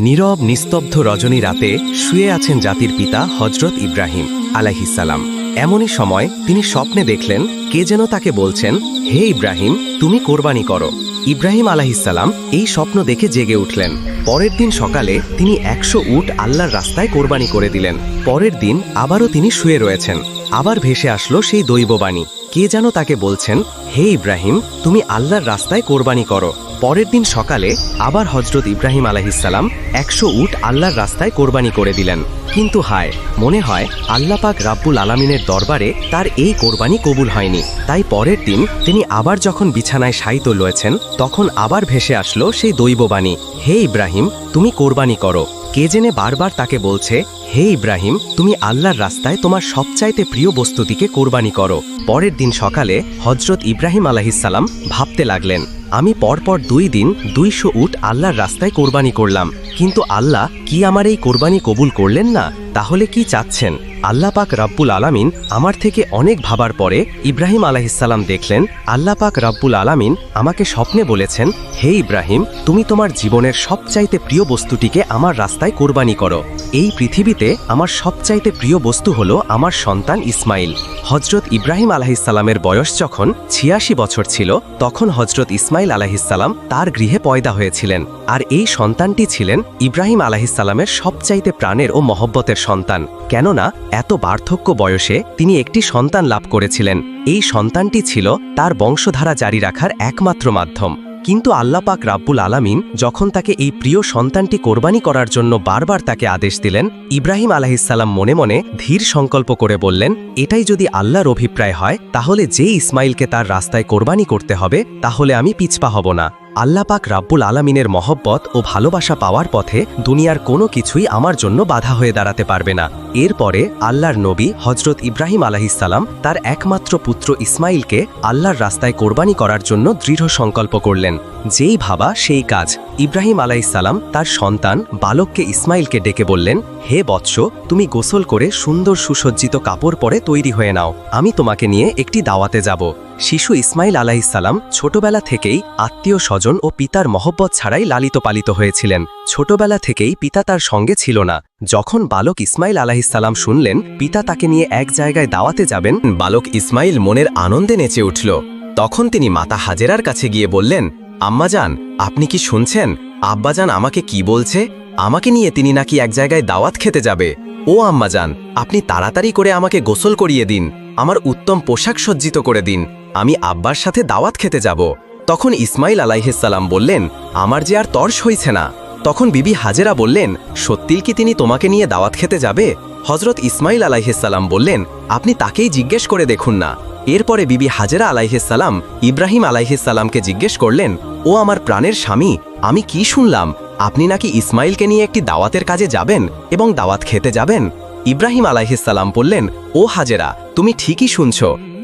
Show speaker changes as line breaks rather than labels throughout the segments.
নীরব নিস্তব্ধ রজনী রাতে শুয়ে আছেন জাতির পিতা হজরত ইব্রাহিম আলাইহিসসালাম। এমনই সময় তিনি স্বপ্নে দেখলেন কে যেন তাকে বলছেন, হে ইব্রাহিম, তুমি কোরবানি করো। ইব্রাহিম আলাইহিসসালাম এই স্বপ্ন দেখে জেগে উঠলেন। পরের দিন সকালে তিনি 100 উট আল্লাহর রাস্তায় কোরবানি করে দিলেন। পরের দিন আবারও তিনি শুয়ে রয়েছেন। আবার ভেসে আসলো সেই দৈববাণী, কে যেন তাকে বলছেন, হে ইব্রাহিম, তুমি আল্লাহর রাস্তায় কোরবানি করো। পরের দিন সকালে আবার হজরত ইব্রাহিম আলাইহিসসালাম 100 উট আল্লাহর রাস্তায় কোরবানি করে দিলেন। কিন্তু হায়, মনে হয় আল্লাহ পাক রাব্বুল আলামিনের দরবারে তার এই কোরবানি কবুল হয়নি। তাই পরের দিন তিনি আবার যখন বিছানায় শায়িত রয়েছেন, তখন আবার ভেসে আসলো সেই দৈববাণী, হে ইব্রাহিম, তুমি কোরবানি করো। কে জেনে বারবার তাকে বলছে, হে ইব্রাহিম, তুমি আল্লাহর রাস্তায় তোমার সবচাইতে প্রিয় বস্তুটিকে কোরবানি করো। পরের দিন সকালে হজরত ইব্রাহিম আলাইহিসসালাম ভাবতে লাগলেন, আমি পরপর 2 দিন 200 উট আল্লাহর রাস্তায় কোরবানি করলাম, কিন্তু আল্লাহ কি আমার এই কোরবানি কবুল করলেন না? তাহলে কি চাচ্ছেন? আল্লাহ পাক রাব্বুল আলামিন আমার থেকে অনেক ভাবার পরে ইব্রাহিম আলাইহিসসালাম দেখলেন আল্লাহ পাক রাব্বুল আলামিন আমাকে স্বপ্নে বলেছেন, হে ইব্রাহিম, তুমি তোমার জীবনের সবচাইতে প্রিয় বস্তুটিকে আমার রাস্তায় কোরবানি করো। এই পৃথিবীতে আমার সবচাইতে প্রিয় বস্তু হলো আমার সন্তান ইসমাইল। হজরত ইব্রাহিম আলাইহিসসালামের বয়স যখন 86 বছর ছিল, তখন হজরত ইসমাইল আলাইহিসসালাম তার গৃহে পয়দা হয়েছিলেন। আর এই সন্তানটি ছিলেন ইব্রাহিম আলাইহিসসালামের সবচাইতে প্রাণের ও মহব্বতের সন্তান। কেননা এত বার্ধক্য বয়সে তিনি একটি সন্তান লাভ করেছিলেন। এই সন্তানটি ছিল তার বংশধারা জারি রাখার একমাত্র মাধ্যম। কিন্তু আল্লাহ পাক রাব্বুল আলামিন যখন তাকে এই প্রিয় সন্তানটি কোরবানি করার জন্য বারবার তাকে আদেশ দিলেন, ইব্রাহিম আলাইহিসসালাম মনে মনে ধীর সংকল্প করে বললেন, এটাই যদি আল্লাহর অভিপ্রায় হয়, তাহলে যে ইসমাইলকে তার রাস্তায় কোরবানি করতে হবে, তাহলে আমি পিছপা হব না। আল্লাহ পাক রাব্বুল আলামিনের মহব্বত ও ভালোবাসা পাওয়ার পথে দুনিয়ার কোনো কিছুই আমার জন্য বাধা হয়ে দাঁড়াতে পারবে না। এরপরে আল্লাহর নবী হজরত ইব্রাহিম আলাইহিসসালাম তার একমাত্র পুত্র ইসমাইলকে আল্লাহর রাস্তায় কোরবানি করার জন্য দৃঢ় সংকল্প করলেন। যেই ভাবা সেই কাজ। ইব্রাহিম আলাইহিসসালাম তার সন্তান বালককে ইসমাইলকে ডেকে বললেন, হে বৎস, তুমি গোসল করে সুন্দর সুসজ্জিত কাপড় পরে তৈরি হয়ে নাও, আমি তোমাকে নিয়ে একটি দাওয়াতে যাব। শিশু ইসমাইল আলাইহিসসালাম ছোটবেলা থেকেই আত্মীয় স্বজন ও পিতার মহব্বত ছাড়াই লালিত পালিত হয়েছিলেন। ছোটবেলা থেকেই পিতা তার সঙ্গে ছিল না। যখন বালক ইসমাইল আলাইহিসসালাম শুনলেন পিতা তাকে নিয়ে এক জায়গায় দাওয়াতে যাবেন, বালক ইসমাইল মনের আনন্দে নেচে উঠল। তখন তিনি মাতা হাজেরার কাছে গিয়ে বললেন, আম্মাজান, আপনি কি শুনছেন? আব্বাজান আমাকে কি বলছে? আমাকে নিয়ে তিনি নাকি এক জায়গায় দাওয়াত খেতে যাবে। ও আম্মাজান, আপনি তাড়াতাড়ি করে আমাকে গোসল করিয়ে দিন, আমার উত্তম পোশাক সজ্জিত করে দিন, আমি আব্বার সাথে দাওয়াত খেতে যাব। তখন ইসমাইল আলাইহিসসালাম বললেন, আমার যে আর তর্স হইছে না। তখন বিবি হাজেরা বললেন, সত্যিই কি তিনি তোমাকে নিয়ে দাওয়াত খেতে যাবে? হজরত ইসমাইল আলাইহিসসালাম বললেন, আপনি তাকেই জিজ্ঞেস করে দেখুন না। এরপরে বিবি হাজেরা আলাইহিসসালাম ইব্রাহিম আলাইহিসসালামকে জিজ্ঞেস করলেন, ও আমার প্রাণের স্বামী, আমি কি শুনলাম আপনি নাকি ইসমাইলকে নিয়ে একটি দাওয়াতের কাজে যাবেন এবং দাওয়াত খেতে যাবেন? ইব্রাহিম আলাইহিসসালাম বললেন, ও হাজেরা, তুমি ঠিকই শুনছ,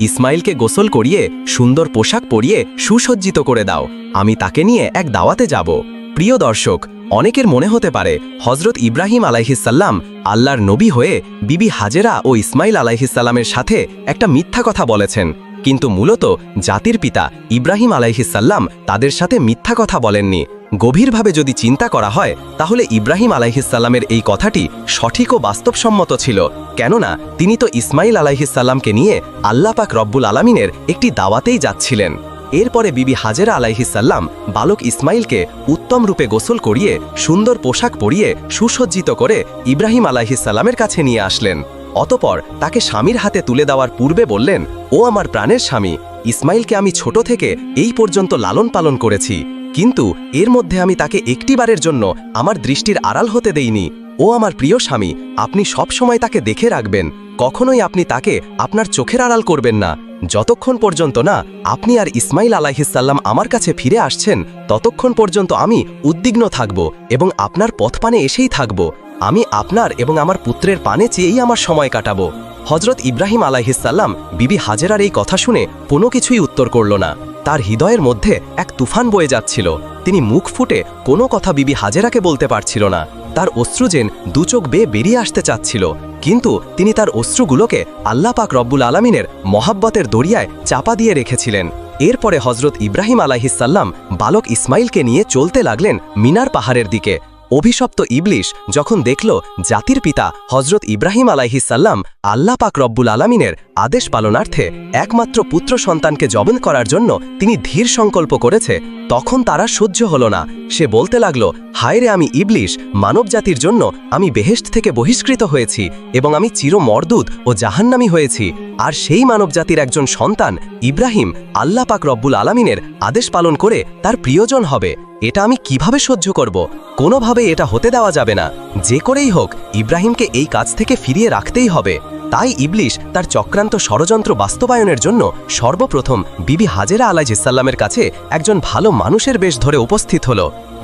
ইসমাইলকে গোসল করিয়ে সুন্দর পোশাক পরিয়ে সুসজ্জিত করে দাও, আমি তাকে নিয়ে এক দাওয়াতে যাব। প্রিয় দর্শক, অনেকের মনে হতে পারে হজরত ইব্রাহিম আলাইহিসসালাম আল্লাহর নবী হয়ে বিবি হাজেরা ও ইসমাইল আলাইহিসসালামের সাথে একটা মিথ্যা কথা বলেছেন, কিন্তু মূলত জাতির পিতা ইব্রাহিম আলাইহিসসালাম তাদের সাথে মিথ্যা কথা বলেননি। গভীরভাবে যদি চিন্তা করা হয়, তাহলে ইব্রাহিম আলাইহিসসালামের এই কথাটি সঠিক ও বাস্তবসম্মত ছিল। কেননা তিনি তো ইসমাইল আলাইহিসসালামকে নিয়ে আল্লাহ পাক রব্বুল আলামিনের একটি দাওয়াতেই যাচ্ছিলেন। এরপরে বিবি হাজেরা আলাইহিসসালাম বালক ইসমাইলকে উত্তম রূপে গোসল করিয়ে সুন্দর পোশাক পরিয়ে সুসজ্জিত করে ইব্রাহিম আলাইহিসসালামের কাছে নিয়ে আসলেন। অতপর তাকে স্বামীর হাতে তুলে দেওয়ার পূর্বে বললেন, ও আমার প্রাণের স্বামী, ইসমাইলকে আমি ছোট থেকে এই পর্যন্ত লালন পালন করেছি, কিন্তু এর মধ্যে আমি তাকে একটিবারের জন্য আমার দৃষ্টির আড়াল হতে দেইনি। ও আমার প্রিয় স্বামী, আপনি সব সময় তাকে দেখে রাখবেন, কখনোই আপনি তাকে আপনার চোখের আড়াল করবেন না। যতক্ষণ পর্যন্ত না আপনি আর ইসমাইল আলাইহিসসালাম আমার কাছে ফিরে আসছেন, ততক্ষণ পর্যন্ত আমি উদ্বিগ্ন থাকব এবং আপনার পথপানে এসেই থাকব। আমি আপনার এবং আমার পুত্রের পানে চেয়েই আমার সময় কাটাবো। হজরত ইব্রাহিম আলাইহিসসালাম বিবি হাজেরার এই কথা শুনে কোনো কিছুই উত্তর করল না। তার হৃদয়ের মধ্যে এক তুফান বয়ে যাচ্ছিল। তিনি মুখ ফুটে কোনো কথা বিবি হাজেরাকে বলতে পারছিল না। তার অশ্রু যেন দুচোখ বেয়ে বেরিয়ে আসতে চাচ্ছিল, কিন্তু তিনি তার অশ্রুগুলোকে আল্লাহ পাক রব্বুল আলামিনের মহাব্বতের দরিয়ায় চাপা দিয়ে রেখেছিলেন। এরপরে হজরত ইব্রাহিম আলাইহিসসালাম বালক ইসমাইলকে নিয়ে চলতে লাগলেন মিনার পাহাড়ের দিকে। অভিশপ্ত ইবলিশ যখন দেখল জাতির পিতা হজরত ইব্রাহিম আলাইহিসসাল্লাম আল্লাহ পাক রব্বুল আলামিনের আদেশ পালনার্থে একমাত্র পুত্র সন্তানকে জবন করার জন্য তিনি ধীর সংকল্প করেছে, তখন তারা সহ্য হল না। সে বলতে লাগল, হায়রে আমি ইবলিশ, মানবজাতির জন্য আমি বেহেশত থেকে বহিষ্কৃত হয়েছি এবং আমি চিরমর্দুদ ও জাহান্নামী হয়েছি, আর সেই মানবজাতির একজন সন্তান ইব্রাহিম আল্লাহ পাক রব্বুল আলামিনের আদেশ পালন করে তার প্রিয়জন হবে। এটা আমি কিভাবে সহ্য করব? কোনোভাবে এটা হতে দেওয়া যাবে না। যে করেই হোক ইব্রাহিমকে এই কাজ থেকে ফিরিয়ে রাখতেই হবে। তাই ইবলিশ তার চক্রান্ত ষড়যন্ত্র বাস্তবায়নের জন্য সর্বপ্রথম বিবি হাজেরা আলাইহিসসাল্লামের কাছে একজন ভালো মানুষের বেশ ধরে উপস্থিত হল।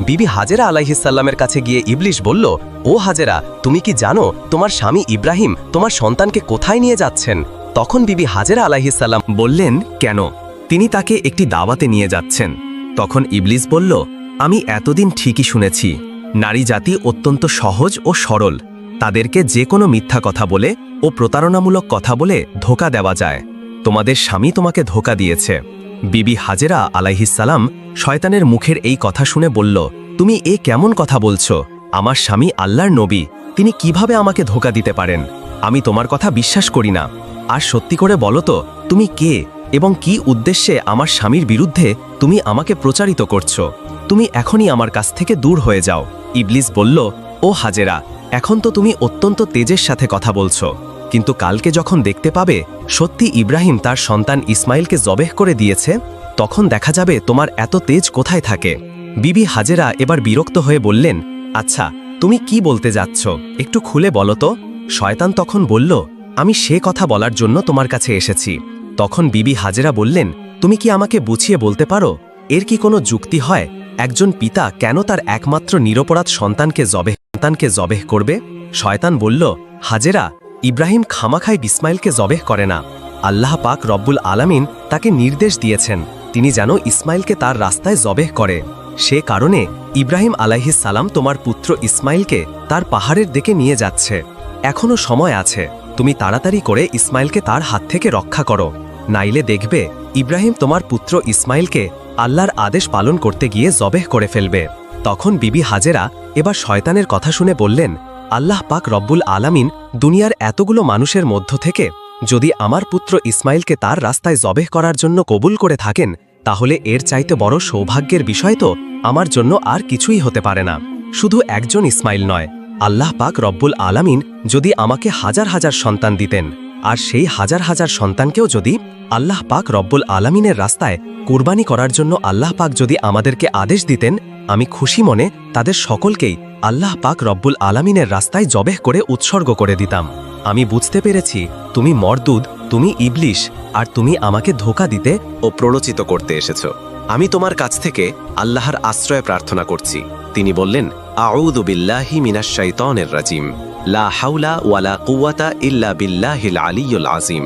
বিবি হাজেরা আলাইহিসসাল্লামের কাছে গিয়ে ইবলিশ বলল, ও হাজেরা, তুমি কি জানো তোমার স্বামী ইব্রাহিম তোমার সন্তানকে কোথায় নিয়ে যাচ্ছেন? তখন বিবি হাজেরা আলাইহিসসাল্লাম বললেন, কেন? তিনি তাকে একটি দাওয়াতে নিয়ে যাচ্ছেন। তখন ইবলিশ বলল, আমি এতদিন ঠিকই শুনেছি, নারী জাতি অত্যন্ত সহজ ও সরল, তাদেরকে যে কোনো মিথ্যা কথা বলে ও প্রতারণামূলক কথা বলে ধোঁকা দেওয়া যায়। তোমাদের স্বামী তোমাকে ধোঁকা দিয়েছে। বিবি হাজেরা আলাইহিসসালাম শয়তানের মুখের এই কথা শুনে বলল, তুমি এ কেমন কথা বলছো? আমার স্বামী আল্লাহর নবী, তিনি কিভাবে আমাকে ধোঁকা দিতে পারেন? আমি তোমার কথা বিশ্বাস করি না। আর সত্যি করে বলো তো, তুমি কে এবং কি উদ্দেশ্যে আমার স্বামীর বিরুদ্ধে তুমি আমাকে প্রচারিত করছো? তুমি এখনই আমার কাছ থেকে দূর হয়ে যাও। ইবলিস বলল, ও হাজেরা, এখন তো তুমি অত্যন্ত তেজের সাথে কথা বলছো, কিন্তু কালকে যখন দেখতে পাবে সত্যি ইব্রাহিম তার সন্তান ইসমাইলকে জবেহ করে দিয়েছে, তখন দেখা যাবে তোমার এত তেজ কোথায় থাকে। বিবি হাজেরা এবার বিরক্ত হয়ে বললেন, আচ্ছা, তুমি কি বলতে যাচ্ছ? একটু খুলে বলো তো। শয়তান তখন বলল, আমি সে কথা বলার জন্য তোমার কাছে এসেছি। তখন বিবি হাজেরা বললেন, তুমি কি আমাকে বুঝিয়ে বলতে পারো, এর কি কোনো যুক্তি হয়? একজন পিতা কেন তার একমাত্র নিরপরাধ সন্তানকে জবেহ করবে? শয়তান বলল, হাজেরা, ইব্রাহিম খামাখাই ইসমাইলকে জবেহ করে না। আল্লাহ পাক রব্বুল আলামিন তাকে নির্দেশ দিয়েছেন তিনি যেন ইসমাইলকে তার রাস্তায় জবেহ করে। সে কারণে ইব্রাহিম আলাইহিসসালাম তোমার পুত্র ইসমাইলকে তার পাহাড়ের দিকে নিয়ে যাচ্ছে। এখনো সময় আছে, তুমি তাড়াতাড়ি করে ইসমাইলকে তার হাত থেকে রক্ষা করো, নাইলে দেখবে ইব্রাহিম তোমার পুত্র ইসমাইলকে আল্লাহর আদেশ পালন করতে গিয়ে জবেহ করে ফেলবে। তখন বিবি হাজেরা এবার শয়তানের কথা শুনে বললেন, আল্লাহ পাক রব্বুল আলামিন দুনিয়ার এতগুলো মানুষের মধ্য থেকে যদি আমার পুত্র ইসমাইলকে তার রাস্তায় জবেহ করার জন্য কবুল করে থাকেন, তাহলে এর চাইতে বড় সৌভাগ্যের বিষয় তো আমার জন্য আর কিছুই হতে পারে না। শুধু একজন ইসমাইল নয়, আল্লাহ পাক রব্বুল আলামিন যদি আমাকে হাজার হাজার সন্তান দিতেন, আর সেই হাজার হাজার সন্তানকেও যদি আল্লাহ পাক রব্বুল আলামিনের রাস্তায় কুরবানি করার জন্য আল্লাহ পাক যদি আমাদেরকে আদেশ দিতেন, আমি খুশি মনে তাদের সকলকেই আল্লাহ পাক রব্বুল আলামিনের রাস্তায় জবেহ করে উৎসর্গ করে দিতাম। আমি বুঝতে পেরেছি তুমি মরদুদ, তুমি ইবলিশ, আর তুমি আমাকে ধোঁকা দিতে ও প্ররোচিত করতে এসেছো। আমি তোমার কাছ থেকে আল্লাহর আশ্রয় প্রার্থনা করছি। তিনি বললেন, আউযু বিল্লাহি মিনাশ শাইতানির রাজিম, লা হাওলা ওয়ালা কুওয়াতা ইল্লা বিল্লাহিল আলিয়্যুল আযীম।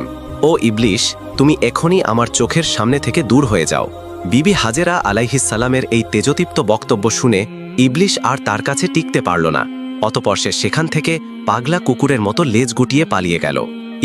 ও ইবলিশ, তুমি এখনই আমার চোখের সামনে থেকে দূর হয়ে যাও। বিবি হাজেরা আলাইহিসসালামের এই তেজদীপ্ত বক্তব্য শুনে ইবলিশ আর তার কাছে টিকতে পারল না। অতঃপর সে সেখান থেকে পাগলা কুকুরের মতো লেজ গুটিয়ে পালিয়ে গেল।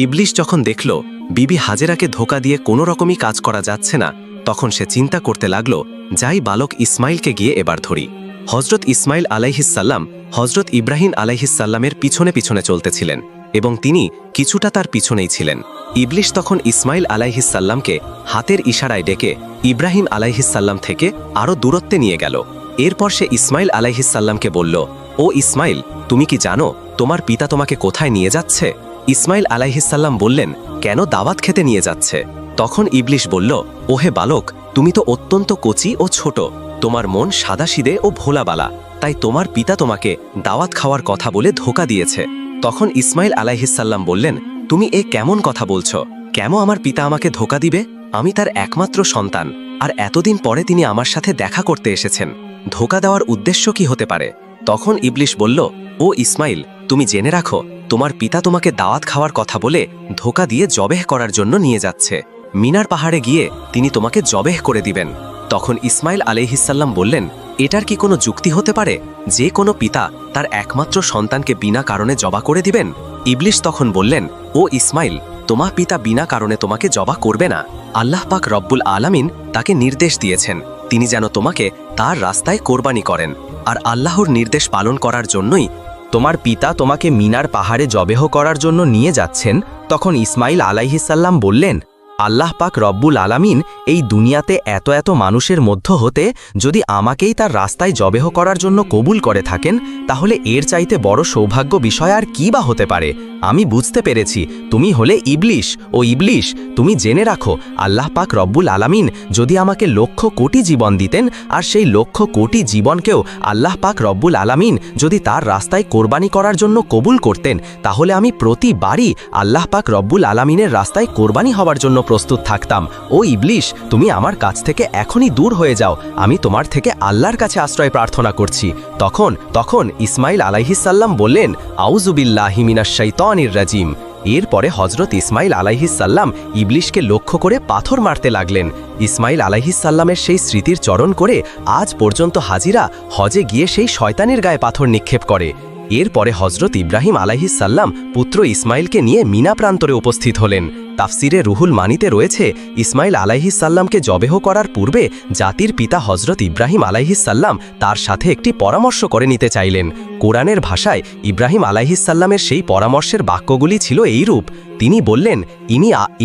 ইবলিশ যখন দেখল বিবি হাজেরাকে ধোঁকা দিয়ে কোনো রকমই কাজ করা যাচ্ছে না, তখন সে চিন্তা করতে লাগল, যাই বালক ইসমাইলকে গিয়ে এবার ধরি। হজরত ইসমাইল আলাইহিসসাল্লাম হজরত ইব্রাহিম আলাইহিসসাল্লামের পিছনে পিছনে চলতেছিলেন এবং তিনি কিছুটা তার পিছনেই ছিলেন। ইবলিশ তখন ইসমাইল আলাইহিসসাল্লামকে হাতের ইশারায় ডেকে ইব্রাহিম আলাইহিসসাল্লাম থেকে আরও দূরত্বে নিয়ে গেল। এরপর সে ইসমাইল আলাইহিসসাল্লামকে বলল, ও ইসমাইল, তুমি কি জানো তোমার পিতা তোমাকে কোথায় নিয়ে যাচ্ছে? ইসমাইল আলাইহিসসাল্লাম বললেন, কেন দাওয়াত খেতে নিয়ে যাচ্ছে? তখন ইবলিশ বলল, ওহে বালক, তুমি তো অত্যন্ত কচি ও ছোট, তোমার মন সাদাসিদে ও ভোলাবালা, তাই তোমার পিতা তোমাকে দাওয়াত খাওয়ার কথা বলে ধোঁকা দিয়েছে। তখন ইসমাইল আলাইহিসসাল্লাম বললেন, তুমি এ কেমন কথা বলছো? কেন আমার পিতা আমাকে ধোঁকা দিবে? আমি তার একমাত্র সন্তান, আর এতদিন পরে তিনি আমার সাথে দেখা করতে এসেছেন। ধোঁকা দেওয়ার উদ্দেশ্য কি হতে পারে? তখন ইবলিশ বলল, ও ইসমাইল, তুমি জেনে রাখো, তোমার পিতা তোমাকে দাওয়াত খাওয়ার কথা বলে ধোঁকা দিয়ে জবেহ করার জন্য নিয়ে যাচ্ছে। মিনার পাহাড়ে গিয়ে তিনি তোমাকে জবেহ করে দিবেন। তখন ইসমাইল আলাইহিসসাল্লাম বললেন, এটার কি কোনো যুক্তি হতে পারে যে কোনো পিতা তার একমাত্র সন্তানকে বিনা কারণে জবা করে দিবেন? ইবলিশ তখন বললেন, ও ইসমাইল, তোমার পিতা বিনা কারণে তোমাকে জবা করবে না। আল্লাহ পাক রব্বুল আলামিন তাকে নির্দেশ দিয়েছেন তিনি যেন তোমাকে তার রাস্তায় কোরবানি করেন। আর আল্লাহর নির্দেশ পালন করার জন্যই তোমার পিতা তোমাকে মিনার পাহাড়ে জবেহ করার জন্য নিয়ে যাচ্ছেন। তখন ইসমাইল আলাইহিসাল্লাম বললেন, আল্লাহ পাক রব্বুল আলামিন এই দুনিয়াতে এত এত মানুষের মধ্য হতে যদি আমাকেই তার রাস্তায় জবেহ করার জন্য কবুল করে থাকেন, তাহলে এর চাইতে বড় সৌভাগ্য বিষয় আর কী বা হতে পারে। আমি বুঝতে পেরেছি তুমি হলে ইবলিশ। ও ইবলিশ, তুমি জেনে রাখো, আল্লাহ পাক রব্বুল আলামিন যদি আমাকে লক্ষ কোটি জীবন দিতেন, আর সেই লক্ষ কোটি জীবনকেও আল্লাহ পাক রব্বুল আলামিন যদি তার রাস্তায় কোরবানি করার জন্য কবুল করতেন, তাহলে আমি প্রতিবারই আল্লাহ পাক রব্বুল আলামিনের রাস্তায় কোরবানি হওয়ার জন্য প্রস্তুত থাকতাম। ও ইবলিশ, তুমি আমার কাছ থেকে এখনই দূর হয়ে যাও, আমি তোমার থেকে আল্লাহর কাছে আশ্রয় প্রার্থনা করছি। তখন ইসমাইল আলাইহিসাল্লাম বললেন, আউযুবিল্লাহি মিনাশ শাইতানির রাজিম। এরপরে হজরত ইসমাইল আলাইহিসাল্লাম ইবলিশকে লক্ষ্য করে পাথর মারতে লাগলেন। ইসমাইল আলাইহিসাল্লামের সেই স্মৃতির চরণ করে আজ পর্যন্ত হাজিরা হজে গিয়ে সেই শয়তানের গায়ে পাথর নিক্ষেপ করে। এরপরে হজরত ইব্রাহিম আলাইহিসাল্লাম পুত্র ইসমাইলকে নিয়ে মিনা প্রান্তরে উপস্থিত হলেন। তাফসিরে রুহুল মানিতে রয়েছে, ইসমাইল আলাইহিসাল্লামকে জবেহ করার পূর্বে জাতির পিতা হজরত ইব্রাহিম আলাইহিসাল্লাম তার সাথে একটি পরামর্শ করে নিতে চাইলেন। কোরআনের ভাষায় ইব্রাহিম আলাইহিসাল্লামের সেই পরামর্শের বাক্যগুলি ছিল এইরূপ। তিনি বললেন,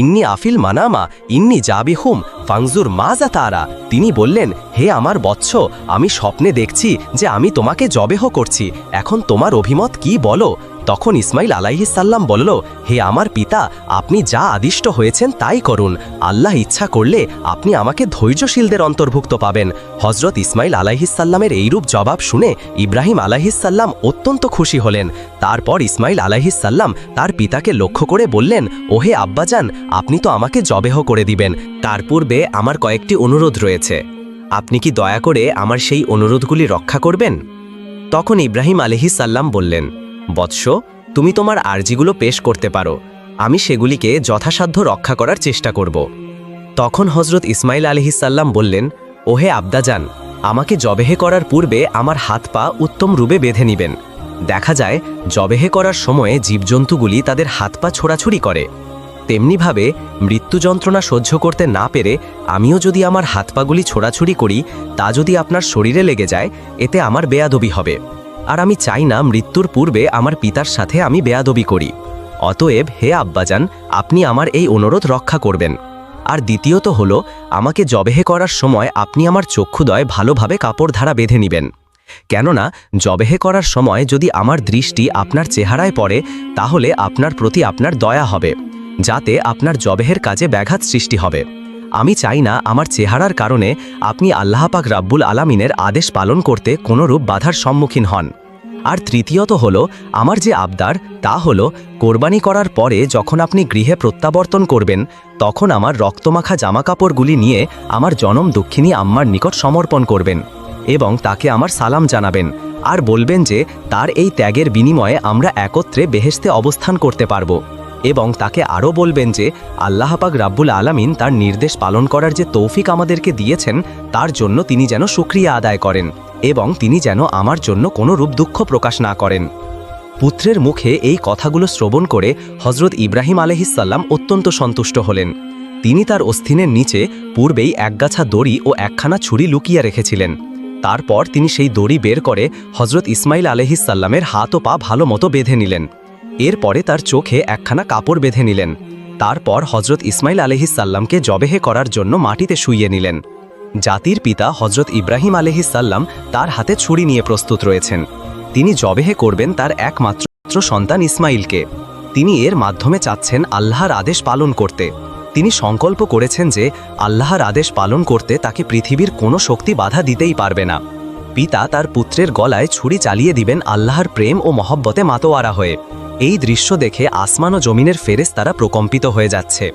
ইন্নি আফিল মানামা ইন্নি জাবিহুম ফাংজুর মাজা তারা। তিনি বললেন, হে আমার বৎস, আমি স্বপ্নে দেখছি যে আমি তোমাকে জবেহ করছি, এখন তোমার অভিমত কি বলো। তখন ইসমাইল আলাইহিসাল্লাম বলল, হে আমার পিতা, আপনি যা আদিষ্ট হয়েছেন তাই করুন। আল্লাহ ইচ্ছা করলে আপনি আমাকে ধৈর্যশীলদের অন্তর্ভুক্ত পাবেন। হজরত ইসমাইল আলাইহিসাল্লামের এইরূপ জবাব শুনে ইব্রাহিম আলাইহিসাল্লাম অত্যন্ত খুশি হলেন। তারপর ইসমাইল আলাইহিসাল্লাম তার পিতাকে লক্ষ্য করে বললেন, ওহে আব্বাজান, আপনি তো আমাকে জবেহ করে দিবেন, তার পূর্বে আমার কয়েকটি অনুরোধ রয়েছে। আপনি কি দয়া করে আমার সেই অনুরোধগুলি রক্ষা করবেন? তখন ইব্রাহিম আলাইহিসাল্লাম বললেন, বৎস, তুমি তোমার আর্জিগুলো পেশ করতে পারো, আমি সেগুলিকে যথাসাধ্য রক্ষা করার চেষ্টা করব। তখন হজরত ইসমাইল আলাইহিসাল্লাম বললেন, ওহে আব্দাজান, আমাকে জবেহে করার পূর্বে আমার হাত পা উত্তম রূপে বেঁধে নিবেন। দেখা যায় জবেহে করার সময়ে জীবজন্তুগুলি তাদের হাত পা ছোড়াছুড়ি করে, তেমনিভাবে মৃত্যু যন্ত্রণা সহ্য করতে না পেরে আমিও যদি আমার হাত পাগুলি ছোড়াছুড়ি করি, তা যদি আপনার শরীরে লেগে যায়, এতে আমার বেয়াদবি হবে, আর আমি চাই না মৃত্যুর পূর্বে আমার পিতার সাথে আমি বেয়াদবি করি। অতএব হে আব্বাজান, আপনি আমার এই অনুরোধ রক্ষা করবেন। আর দ্বিতীয়ত হলো, আমাকে জবেহে করার সময় আপনি আমার চক্ষুদয় ভালোভাবে কাপড় ধারা বেঁধে নেবেন, কেননা জবেহে করার সময় যদি আমার দৃষ্টি আপনার চেহারায় পড়ে, তাহলে আপনার প্রতি আপনার দয়া হবে, যাতে আপনার জবেহের কাজে ব্যাঘাত সৃষ্টি হবে। আমি চাই না আমার চেহারার কারণে আপনি আল্লাহ পাক রাব্বুল আলামিনের আদেশ পালন করতে কোনোরূপ বাধার সম্মুখীন হন। আর তৃতীয়ত হলো, আমার যে আবদার তা হলো, কোরবানি করার পরে যখন আপনি গৃহে প্রত্যাবর্তন করবেন, তখন আমার রক্তমাখা জামাকাপড়গুলি নিয়ে আমার জনম দুঃখিনী আম্মার নিকট সমর্পণ করবেন এবং তাকে আমার সালাম জানাবেন, আর বলবেন যে তার এই ত্যাগের বিনিময়ে আমরা একত্রে বেহেশতে অবস্থান করতে পারব। এবং তাকে আরও বলবেন যে আল্লাহ পাক রাব্বুল আলামিন তার নির্দেশ পালন করার যে তৌফিক আমাদেরকে দিয়েছেন, তার জন্য তিনি যেন শুকরিয়া আদায় করেন এবং তিনি যেন আমার জন্য কোনো রূপ দুঃখ প্রকাশ না করেন। পুত্রের মুখে এই কথাগুলো শ্রবণ করে হজরত ইব্রাহিম আলাইহিসসালাম অত্যন্ত সন্তুষ্ট হলেন। তিনি তার অস্থিনের নিচে পূর্বেই একগাছা দড়ি ও একখানা ছুরি লুকিয়ে রেখেছিলেন। তারপর তিনি সেই দড়ি বের করে হজরত ইসমাইল আলাইহিসসালামের হাত ও পা ভালো মতো বেঁধে নিলেন। এরপরে তার চোখে একখানা কাপড় বেঁধে নিলেন। তারপর হজরত ইসমাইল আলাইহিসসালামকে জবেহে করার জন্য মাটিতে শুইয়ে নিলেন। জাতির পিতা হজরত ইব্রাহিম আলাইহিসসালাম তার হাতে ছুরি নিয়ে প্রস্তুত রয়েছেন। তিনি জবেহে করবেন তার একমাত্র সন্তান ইসমাইলকে। তিনি এর মাধ্যমে চাচ্ছেন আল্লাহর আদেশ পালন করতে। তিনি সংকল্প করেছেন যে আল্লাহর আদেশ পালন করতে তাকে পৃথিবীর কোনো শক্তি বাধা দিতেই পারবে না। পিতা তার পুত্রের গলায় ছুরি চালিয়ে দিবেন আল্লাহর প্রেম ও মহব্বতে মাতোয়ারা হয়ে। এই দৃশ্য দেখে আসমান ও জমিনের ফেরেশতারা প্রকম্পিত হয়ে যাচ্ছে।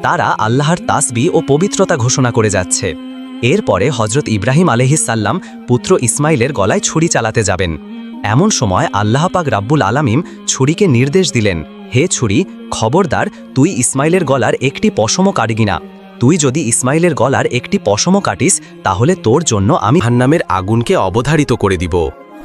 তারা আল্লাহর তাসবিহ ও পবিত্রতা ঘোষণা করে যাচ্ছে। এরপরে হজরত ইব্রাহিম আলাইহিসসালাম পুত্র ইসমাইলের গলায় ছুরি চালাতে যাবেন। এমন সময় আল্লাহ পাক রাব্বুল আলামিন ছুরিকে নির্দেশ দিলেন, হে ছুরি, খবরদার, তুই ইসমাইলের গলার একটি পশমও কাটবি না। তুই যদি ইসমাইলের গলার একটি পশমও কাটিস, তাহলে তোর জন্য আমি জাহান্নামের আগুনকে অবধারিত করে দিব।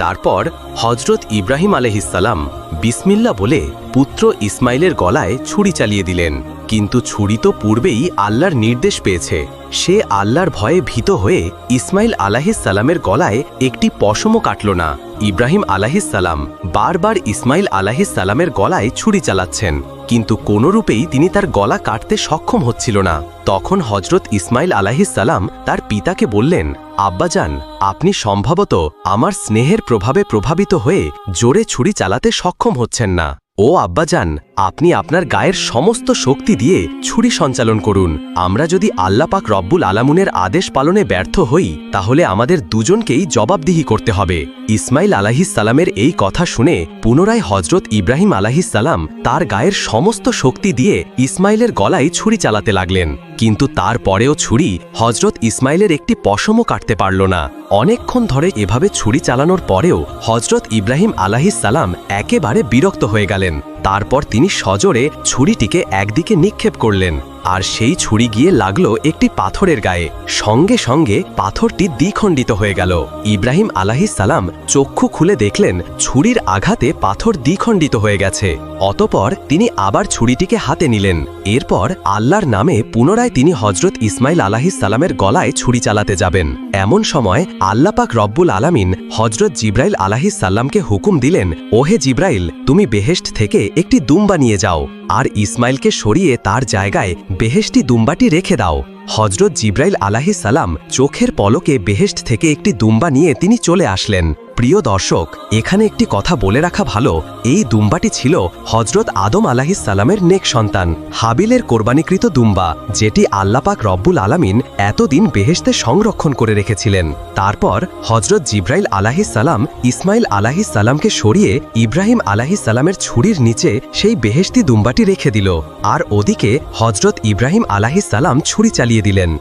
তারপর হজরত ইব্রাহিম আলাইহিসসালাম বিসমিল্লাহ বলে পুত্র ইসমাইলের গলায় ছুরি চালিয়ে দিলেন। কিন্তু ছুরি তো পূর্বেই আল্লাহর নির্দেশ পেয়েছে। সে আল্লাহর ভয়ে ভীত হয়ে ইসমাইল আলাইহিসসালামের গলায় একটি পশমও কাটল না। ইব্রাহিম আলাইহিসসালাম বারবার ইসমাইল আলাইহিসসালামের গলায় ছুরি চালাচ্ছেন, কিন্তু কোনোরূপেই তিনি তার গলা কাটতে সক্ষম হচ্ছিল না। তখন হজরত ইসমাইল আলাইহিসসালাম তার পিতাকে বললেন, আব্বাজান, আপনি সম্ভবত আমার স্নেহের প্রভাবে প্রভাবিত হয়ে জোরে ছুরি চালাতে সক্ষম হচ্ছেন না। ও আব্বাজান, আপনি আপনার গায়ের সমস্ত শক্তি দিয়ে ছুরি সঞ্চালন করুন। আমরা যদি আল্লাহ পাক রব্বুল আলামিনের আদেশ পালনে ব্যর্থ হই তাহলে আমাদের দুজনকেই জবাবদিহি করতে হবে। ইসমাইল আলাইহিসসালামের এই কথা শুনে পুনরায় হজরত ইব্রাহিম আলাইহিসসালাম তার গায়ের সমস্ত শক্তি দিয়ে ইসমাইলের গলায় ছুরি চালাতে লাগলেন, কিন্তু তারপরেও ছুরি হজরত ইসমাইলের একটি পশমও কাটতে পারল না। অনেকক্ষণ ধরে এভাবে ছুরি চালানোর পরেও হজরত ইব্রাহিম আলাইহিসসালাম একেবারে বিরক্ত হয়ে গেলেন। তারপর তিনি সজোরে ছুরিটিকে একদিকে নিক্ষেপ করলেন, আর সেই ছুরি গিয়ে লাগল একটি পাথরের গায়ে। সঙ্গে সঙ্গে পাথরটি দ্বিখণ্ডিত হয়ে গেল। ইব্রাহিম আলাইহিসসালাম চক্ষু খুলে দেখলেন ছুরির আঘাতে পাথর দ্বিখণ্ডিত হয়ে গেছে। অতঃপর তিনি আবার ছুরিটিকে হাতে নিলেন। এরপর আল্লাহর নামে পুনরায় তিনি হজরত ইসমাইল আলাইহিসসালামের গলায় ছুরি চালাতে যাবেন। এমন সময় আল্লাহ পাক রব্বুল আলামিন হজরত জিব্রাইল আলাইহিসসালামকে হুকুম দিলেন, ওহে জিব্রাইল, তুমি বেহেশত থেকে একটি দুম্বা নিয়ে যাও আর ইসমাইলকে সরিয়ে তার জায়গায় বেহেশতি দুম্বাটি রেখে দাও। হজরত জিব্রাইল আলাইহিসসালাম চোখের পলকে বেহেশত থেকে একটি দুম্বা নিয়ে তিনি চলে আসলেন। প্রিয় দর্শক, এখানে একটি কথা বলে রাখা ভালো, এই দুম্বাটি ছিল হজরত আদম আলাইহিসসালামের নেক সন্তান হাবিলের কোরবানিকৃত দুম্বা, যেটি আল্লাহ পাক রব্বুল আলামিন এতদিন বেহেশতে সংরক্ষণ করে রেখেছিলেন। তারপর হজরত জিব্রাইল আলাইহিসসালাম ইসমাইল আলাইহিসসালামকে সরিয়ে ইব্রাহিম আলাইহিসসালামের ছুরির নিচে সেই বেহেশতি দুম্বাটি রেখে দিল, আর ওদিকে হজরত ইব্রাহিম আলাইহিসসালাম ছুরি চালিয়ে দিলেন।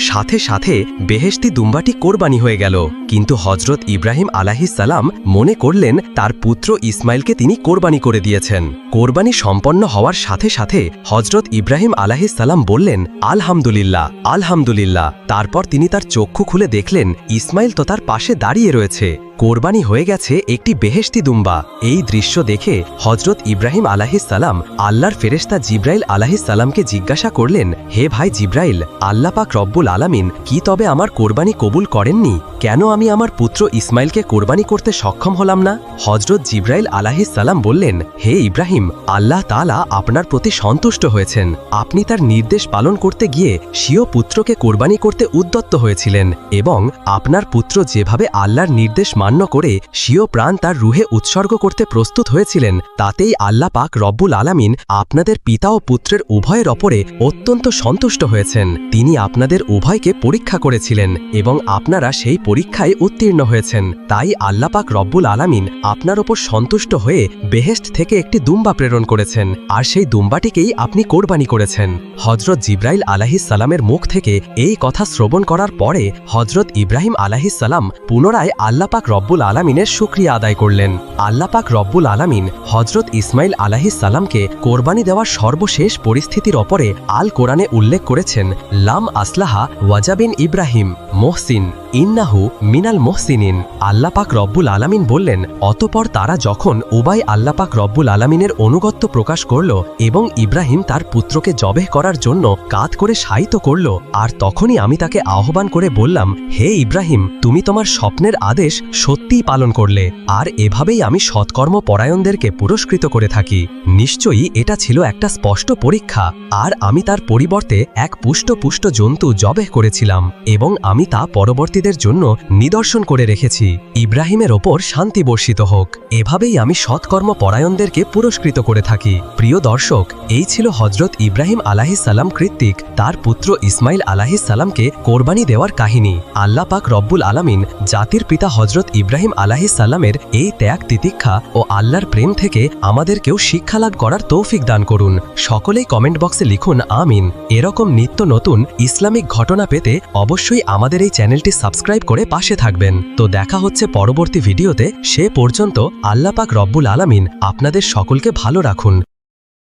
সাথে সাথে বেহেশতি দুম্বাটি কোরবানি হয়ে গেল। কিন্তু হজরত ইব্রাহিম আলাইহিসসালাম মনে করলেন তার পুত্র ইসমাইলকে তিনি কোরবানি করে দিয়েছেন। কোরবানি সম্পন্ন হওয়ার সাথে সাথে হজরত ইব্রাহিম আলাইহিসসালাম বললেন, আলহামদুলিল্লাহ, আলহামদুলিল্লাহ। তারপর তিনি তার চক্ষু খুলে দেখলেন ইসমাইল তো তার পাশে দাঁড়িয়ে রয়েছে। কোরবানি হয়ে গেছে একটি বেহেশতি দুম্বা। এই দৃশ্য দেখে হজরত ইব্রাহিম আলাইহিসসালাম আল্লাহর ফেরেশতা জিব্রাইল আলাইহিসসালামকে জিজ্ঞাসা করলেন, হে ভাই জিব্রাইল, আল্লাহ পাক রব্বুল আলামিন কি তবে আমার কোরবানি কবুল করেননি? কেন আমি আমার পুত্র ইসমাইলকে কোরবানি করতে সক্ষম হলাম না? হজরত জিব্রাইল আলাইহিসসালাম বললেন, হে ইব্রাহিম, আল্লাহ তাআলা আপনার প্রতি সন্তুষ্ট হয়েছেন। আপনি তার নির্দেশ পালন করতে গিয়ে স্বীয় পুত্রকে কোরবানি করতে উদ্যত হয়েছিলেন, এবং আপনার পুত্র যেভাবে আল্লাহর নির্দেশ মান্য করে স্বীয় প্রাণ তার রুহে উৎসর্গ করতে প্রস্তুত হয়েছিলেন, তাতেই আল্লাহ পাক রব্বুল আলামিন আপনাদের পিতা ও পুত্রের উভয়ের ওপরে অত্যন্ত সন্তুষ্ট হয়েছেন। তিনি আপনাদের উভয়কে পরীক্ষা করেছিলেন এবং আপনারা সেই পরীক্ষায় উত্তীর্ণ হয়েছেন। তাই আল্লাহ পাক রব্বুল আলামিন আপনার ওপর সন্তুষ্ট হয়ে বেহেশত থেকে একটি দুম্বা প্রেরণ করেছেন, আর সেই দুম্বাটিকেই আপনি কোরবানি করেছেন। হজরত জিব্রাইল আলাইহিসসালামের মুখ থেকে এই কথা শ্রবণ করার পরে হজরত ইব্রাহিম আলাইহিসসালাম পুনরায় আল্লাহ পাক রব্বুল আলামিনের শুকরিয়া আদায় করলেন। আল্লাহ পাক রব্বুল আলামিন হজরত ইসমাইল আলাইহিসসালামকে কোরবানি দেওয়ার সর্বশেষ পরিস্থিতির ওপরে আল কোরআনে উল্লেখ করেছেন, লাম আসলাহা ওয়াজাবিন ইব্রাহিম মোহসিন ইন্নাহু মিনাল মোহসিনিন। আল্লাহ পাক রব্বুল আলামিন বললেন, অতঃপর তারা যখন উবাই আল্লাহ পাক রব্বুল আলামিনের অনুগত্য প্রকাশ করল এবং ইব্রাহিম তার পুত্রকে জবেহ করার জন্য কাঁধ করে শায়িত করল, আর তখনই আমি তাকে আহ্বান করে বললাম, হে ইব্রাহিম, তুমি তোমার স্বপ্নের আদেশ সত্যিই পালন করলে, আর এভাবেই আমি সৎকর্ম পরায়ণদেরকে পুরস্কৃত করে থাকি। নিশ্চয়ই এটা ছিল একটা স্পষ্ট পরীক্ষা, আর আমি তার পরিবর্তে এক পুষ্ট জন্তু জবেহ করেছিলাম, এবং আমি তা পরবর্তীদের জন্য নিদর্শন করে রেখেছি। ইব্রাহিমের ওপর শান্তি বর্ষিত হোক। এভাবেই আমি সৎকর্ম পরায়ণদেরকে পুরস্কৃত করে থাকি। প্রিয় দর্শক, এই ছিল হজরত ইব্রাহিম আলাইহিসসালাম কর্তৃক তার পুত্র ইসমাইল আলাইহিসসালামকে কোরবানি দেওয়ার কাহিনী। আল্লাহ পাক রব্বুল আলামিন জাতির পিতা হজরত ইব্রাহিম আলাইহিসসালামের এই ত্যাগ তিতিক্ষা ও আল্লাহর প্রেম থেকে আমাদেরকেও শিক্ষালাভ করার তৌফিক দান করুন। সকলেই কমেন্ট বক্সে লিখুন আমিন। এরকম নিত্য নতুন ইসলামিক ঘটনা পেতে অবশ্যই আমাদের এই চ্যানেলটি সাবস্ক্রাইব করে পাশে থাকবেন। তো দেখা হচ্ছে পরবর্তী ভিডিওতে। সে পর্যন্ত আল্লাহ পাক রব্বুল আলামিন আপনাদের সকলকে ভালো রাখুন।